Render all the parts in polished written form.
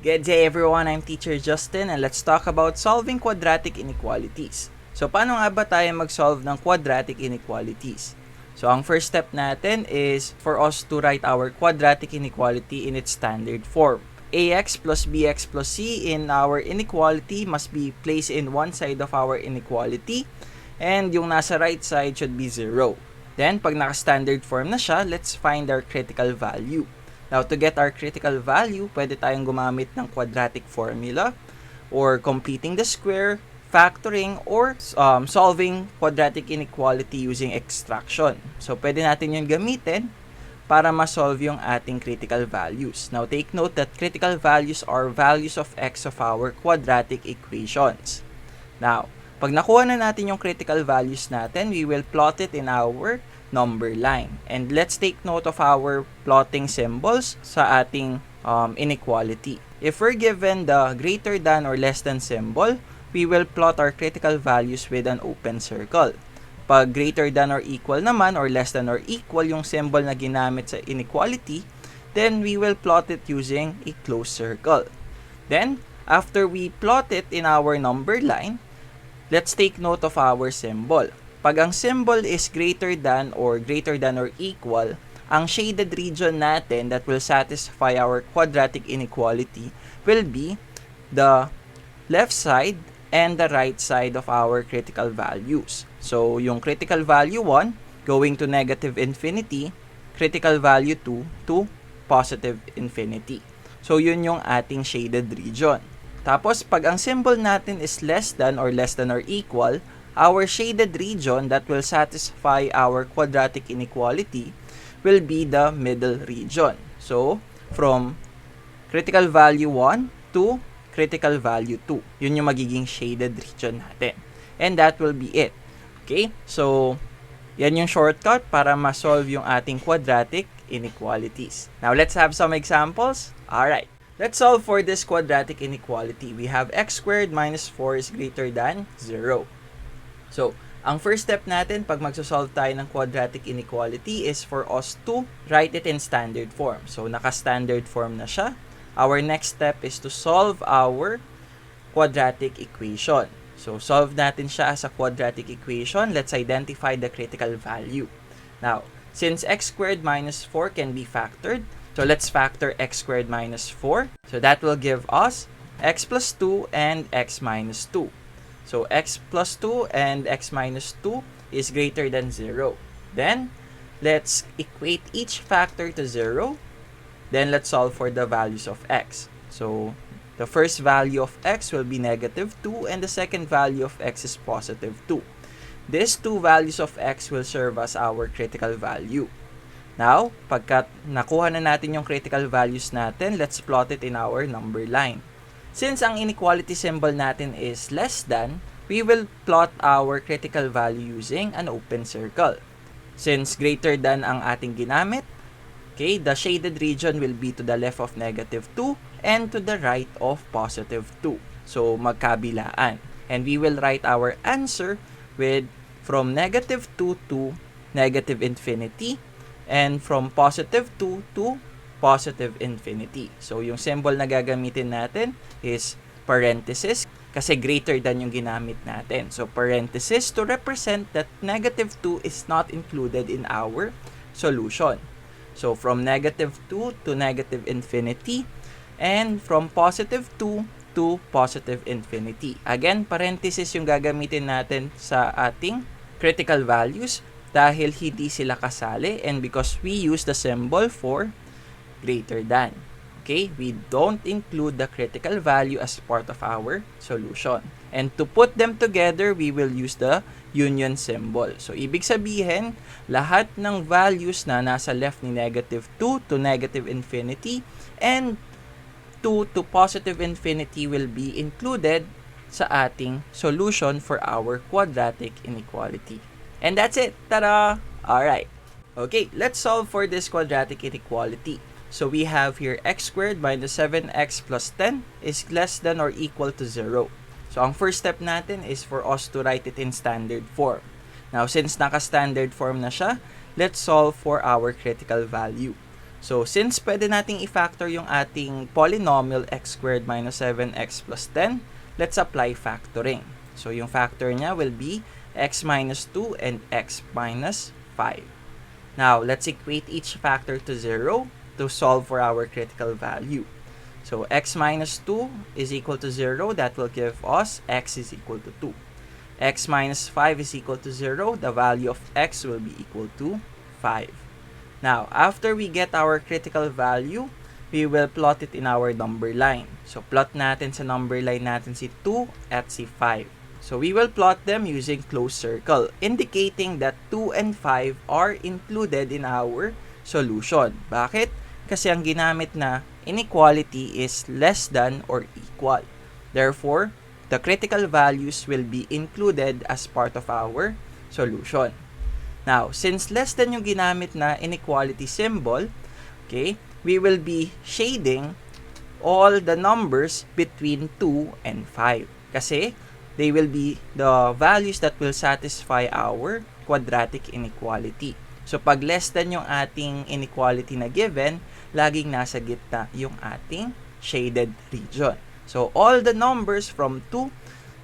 Good day everyone, I'm Teacher Justin and let's talk about solving quadratic inequalities. So paano nga ba tayo mag-solve ng quadratic inequalities? So ang first step natin is for us to write our quadratic inequality in its standard form. Ax plus bx plus c in our inequality must be placed in one side of our inequality and yung nasa right side should be 0. Then pag naka-standard form na siya, let's find our critical value. Now, to get our critical value, pwede tayong gumamit ng quadratic formula or completing the square, factoring, or solving quadratic inequality using extraction. So, pwede natin yun gamitin para ma-solve yung ating critical values. Now, take note that critical values are values of x of our quadratic equations. Now, pag nakuha na natin yung critical values natin, we will plot it in our number line. And let's take note of our plotting symbols sa ating inequality. If we're given the greater than or less than symbol, we will plot our critical values with an open circle. Pag greater than or equal naman or less than or equal yung symbol na ginamit sa inequality, then we will plot it using a closed circle. Then, after we plot it in our number line, let's take note of our symbol. Pag ang symbol is greater than or equal, ang shaded region natin that will satisfy our quadratic inequality will be the left side and the right side of our critical values. So, yung critical value 1 going to negative infinity, critical value 2 to positive infinity. So, yun yung ating shaded region. Tapos, pag ang symbol natin is less than or equal, our shaded region that will satisfy our quadratic inequality will be the middle region. So, from critical value 1 to critical value 2. Yun yung magiging shaded region natin. And that will be it. Okay? So, yan yung shortcut para ma-solve yung ating quadratic inequalities. Now, let's have some examples. Alright. Let's solve for this quadratic inequality. We have x squared minus 4 is greater than 0. So, ang first step natin pag magsosolve tayo ng quadratic inequality is for us to write it in standard form. So, naka-standard form na siya. Our next step is to solve our quadratic equation. So, solve natin siya as a quadratic equation. Let's identify the critical value. Now, since x squared minus 4 can be factored, so let's factor x squared minus 4. So, that will give us x plus 2 and x minus 2. So, x plus 2 and x minus 2 is greater than 0. Then, let's equate each factor to 0. Then, let's solve for the values of x. So, the first value of x will be negative 2 and the second value of x is positive 2. These two values of x will serve as our critical value. Now, pagka nakuha na natin yung critical values natin, let's plot it in our number line. Since ang inequality symbol natin is less than, we will plot our critical value using an open circle. Since greater than ang ating ginamit, okay, the shaded region will be to the left of negative 2 and to the right of positive 2. So, magkabilaan. And we will write our answer with from negative 2 to negative infinity and from positive 2 to positive infinity. So, yung symbol na gagamitin natin is parenthesis kasi greater than yung ginamit natin. So, parenthesis to represent that negative 2 is not included in our solution. So, from negative 2 to negative infinity and from positive 2 to positive infinity. Again, parenthesis yung gagamitin natin sa ating critical values dahil hindi sila kasali and because we use the symbol for greater than. Okay, we don't include the critical value as part of our solution. And to put them together, we will use the union symbol. So, ibig sabihin, lahat ng values na nasa left ni negative 2 to negative infinity and 2 to positive infinity will be included sa ating solution for our quadratic inequality. And that's it. Tada! Alright. Okay, let's solve for this quadratic inequality. So, we have here x squared minus 7x plus 10 is less than or equal to 0. So, ang first step natin is for us to write it in standard form. Now, since naka-standard form na siya, let's solve for our critical value. So, since pwede nating i-factor yung ating polynomial x squared minus 7x plus 10, let's apply factoring. So, yung factor niya will be x minus 2 and x minus 5. Now, let's equate each factor to 0 to solve for our critical value. So, x minus 2 is equal to 0. That will give us x is equal to 2. X minus 5 is equal to 0. The value of x will be equal to 5. Now, after we get our critical value, we will plot it in our number line. So, plot natin sa number line natin si 2 at si 5. So, we will plot them using closed circle, indicating that 2 and 5 are included in our solution. Bakit? Kasi ang ginamit na inequality is less than or equal. Therefore, the critical values will be included as part of our solution. Now, since less than yung ginamit na inequality symbol, okay, we will be shading all the numbers between 2 and 5. Kasi, they will be the values that will satisfy our quadratic inequality. So, pag less than yung ating inequality na given, laging nasa gitna yung ating shaded region. So, all the numbers from 2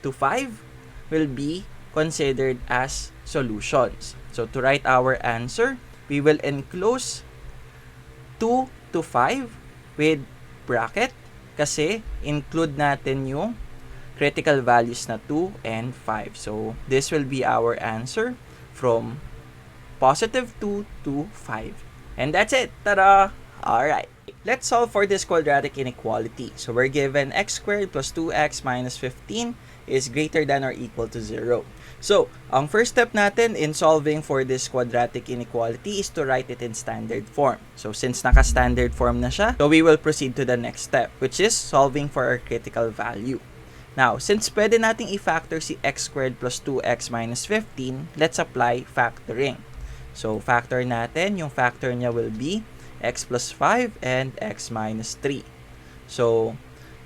to 5 will be considered as solutions. So, to write our answer, we will enclose 2 to 5 with bracket kasi include natin yung critical values na 2 and 5. So, this will be our answer from positive 2 to 5. And that's it. Tada! Alright. Let's solve for this quadratic inequality. So, we're given x squared plus 2x minus 15 is greater than or equal to 0. So, ang first step natin in solving for this quadratic inequality is to write it in standard form. So, since naka-standard form na siya, so we will proceed to the next step, which is solving for our critical value. Now, since pwede nating i-factor si x squared plus 2x minus 15, let's apply factoring. So, factor natin, yung factor niya will be x plus 5 and x minus 3. So,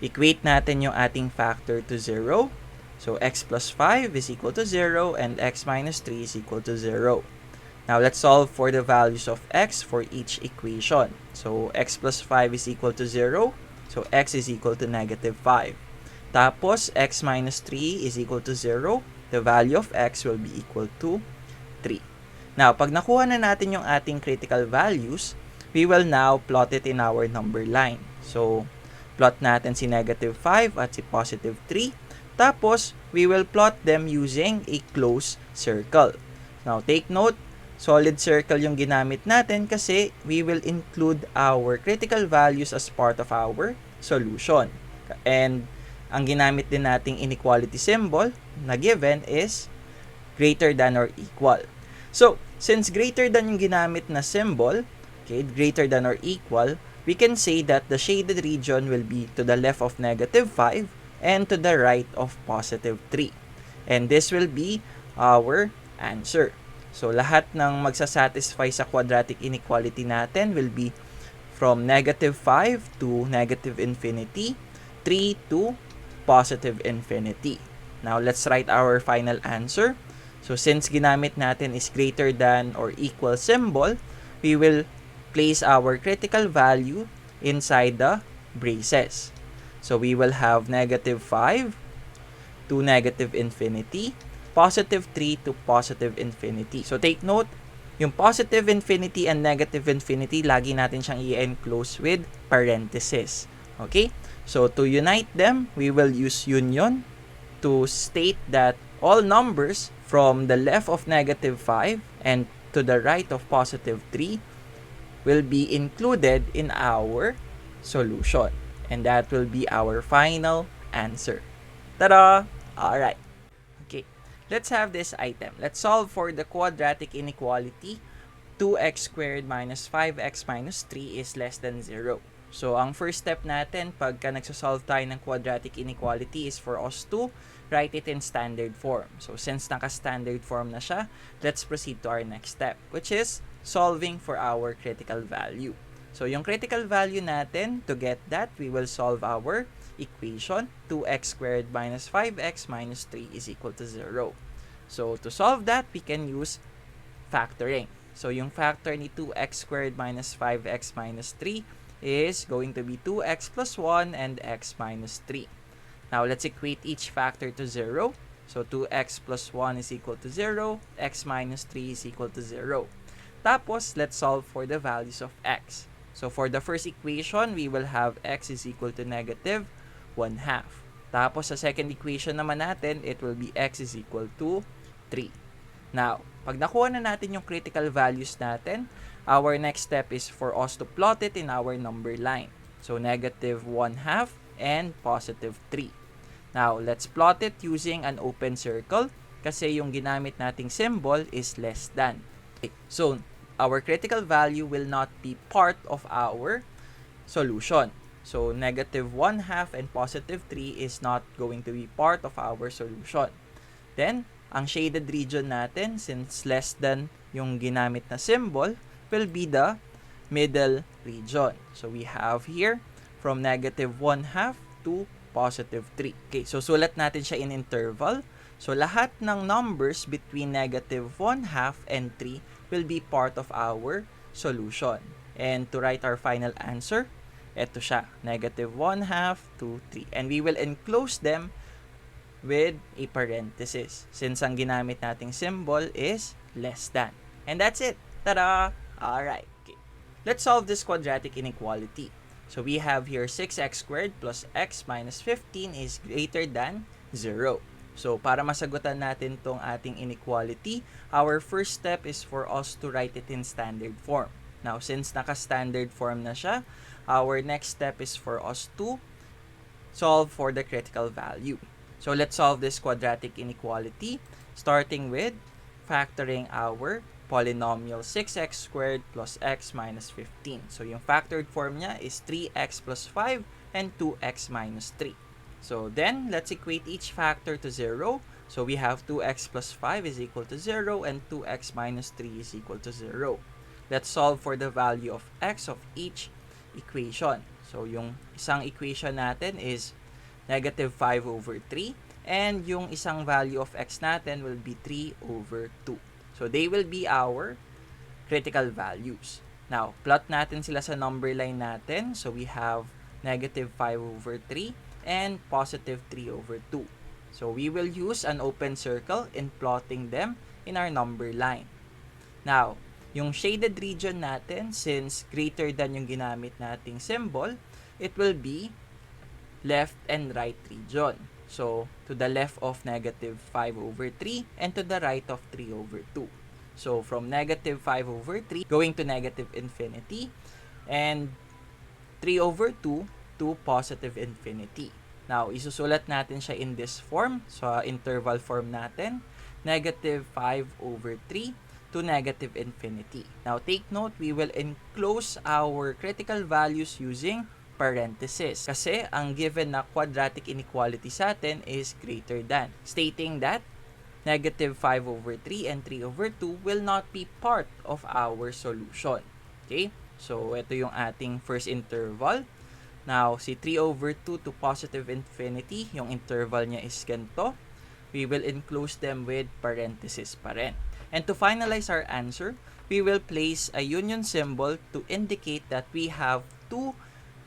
equate natin yung ating factor to 0. So, x plus 5 is equal to 0 and x minus 3 is equal to 0. Now, let's solve for the values of x for each equation. So, x plus 5 is equal to 0. So, x is equal to negative 5. Tapos, x minus 3 is equal to 0. The value of x will be equal to 3. Now, pag nakuha na natin yung ating critical values, we will now plot it in our number line. So, plot natin si negative 5 at si positive 3. Tapos, we will plot them using a closed circle. Now, take note, solid circle yung ginamit natin kasi we will include our critical values as part of our solution. And, ang ginamit din nating inequality symbol na given is greater than or equal. So, since greater than yung ginamit na symbol, okay, greater than or equal, we can say that the shaded region will be to the left of negative 5 and to the right of positive 3. And this will be our answer. So, lahat ng magsasatisfy sa quadratic inequality natin will be from negative 5 to negative infinity, 3 to positive infinity. Now, let's write our final answer. So, since ginamit natin is greater than or equal symbol, we will place our critical value inside the braces. So, we will have negative 5 to negative infinity, positive 3 to positive infinity. So, take note, yung positive infinity and negative infinity, lagi natin siyang i-enclose with parenthesis. Okay? So, to unite them, we will use union to state that all numbers from the left of negative 5 and to the right of positive 3 will be included in our solution. And that will be our final answer. Tada! Alright. Okay. Let's have this item. Let's solve for the quadratic inequality 2x squared minus 5x minus 3 is less than 0. So, ang first step natin pagka nagsasolve tayo ng quadratic inequality is for us to write it in standard form. So, since naka-standard form na siya, let's proceed to our next step, which is solving for our critical value. So, yung critical value natin, to get that, we will solve our equation 2x squared minus 5x minus 3 is equal to 0. So, to solve that, we can use factoring. So yung factor ni 2x squared minus 5x minus 3 is going to be 2x plus 1 and x minus 3. Now, let's equate each factor to 0. So, 2x plus 1 is equal to 0. X minus 3 is equal to 0. Tapos, let's solve for the values of x. So, for the first equation, we will have x is equal to negative 1 half. Tapos, sa second equation naman natin, it will be x is equal to 3. Now, pag nakuha na natin yung critical values natin, our next step is for us to plot it in our number line. So, negative 1 half and positive 3. Now, let's plot it using an open circle kasi yung ginamit nating symbol is less than. Okay. So, our critical value will not be part of our solution. So, negative 1 half and positive 3 is not going to be part of our solution. Then, ang shaded region natin, since less than yung ginamit na symbol, will be the middle region. So, we have here from negative 1 half to positive 3. Okay, so sulat natin siya in interval. So, lahat ng numbers between negative 1 half and 3 will be part of our solution. And to write our final answer, eto siya, negative 1 half to 3. And we will enclose them with a parenthesis since ang ginamit nating symbol is less than. And that's it. Tada! Alright. Okay. Let's solve this quadratic inequality. So we have here 6x squared plus x minus 15 is greater than 0. So para masagutan natin tong ating inequality, our first step is for us to write it in standard form. Now, since naka-standard form na siya, our next step is for us to solve for the critical value. So let's solve this quadratic inequality starting with factoring our polynomial 6x squared plus x minus 15. So yung factored form niya is 3x plus 5 and 2x minus 3. So then, let's equate each factor to 0. So we have 2x plus 5 is equal to 0 and 2x minus 3 is equal to 0. Let's solve for the value of x of each equation. So yung isang equation natin is negative 5 over 3. And yung isang value of x natin will be 3 over 2. So they will be our critical values. Now, plot natin sila sa number line natin. So we have negative 5 over 3 and positive 3 over 2. So we will use an open circle in plotting them in our number line. Now, yung shaded region natin, since greater than yung ginamit nating symbol, it will be left and right region. So, to the left of negative 5 over 3 and to the right of 3 over 2. So, from negative 5 over 3 going to negative infinity and 3 over 2 to positive infinity. Now, isusulat natin siya in this form. So, interval form natin, negative 5 over 3 to negative infinity. Now, take note, we will enclose our critical values using parenthesis. Kasi, ang given na quadratic inequality sa atin is greater than, stating that negative 5 over 3 and 3 over 2 will not be part of our solution. Okay? So, ito yung ating first interval. Now, si 3 over 2 to positive infinity, yung interval niya is ganito. We will enclose them with parenthesis pa rin. And to finalize our answer, we will place a union symbol to indicate that we have two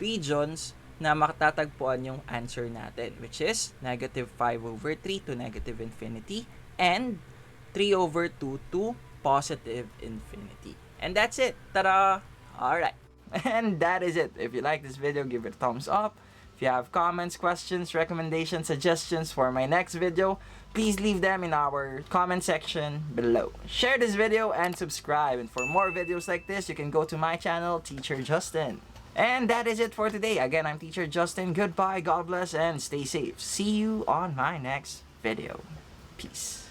regions na makatatagpuan yung answer natin, which is negative 5 over 3 to negative infinity and 3 over 2 to positive infinity. And that's it. Ta-da! Alright. And that is it. If you like this video, give it a thumbs up. If you have comments, questions, recommendations, suggestions for my next video, please leave them in our comment section below. Share this video and subscribe. And for more videos like this, you can go to my channel, Teacher Justin. And that is it for today. Again, I'm Teacher Justin. Goodbye, God bless, and stay safe. See you on my next video. Peace.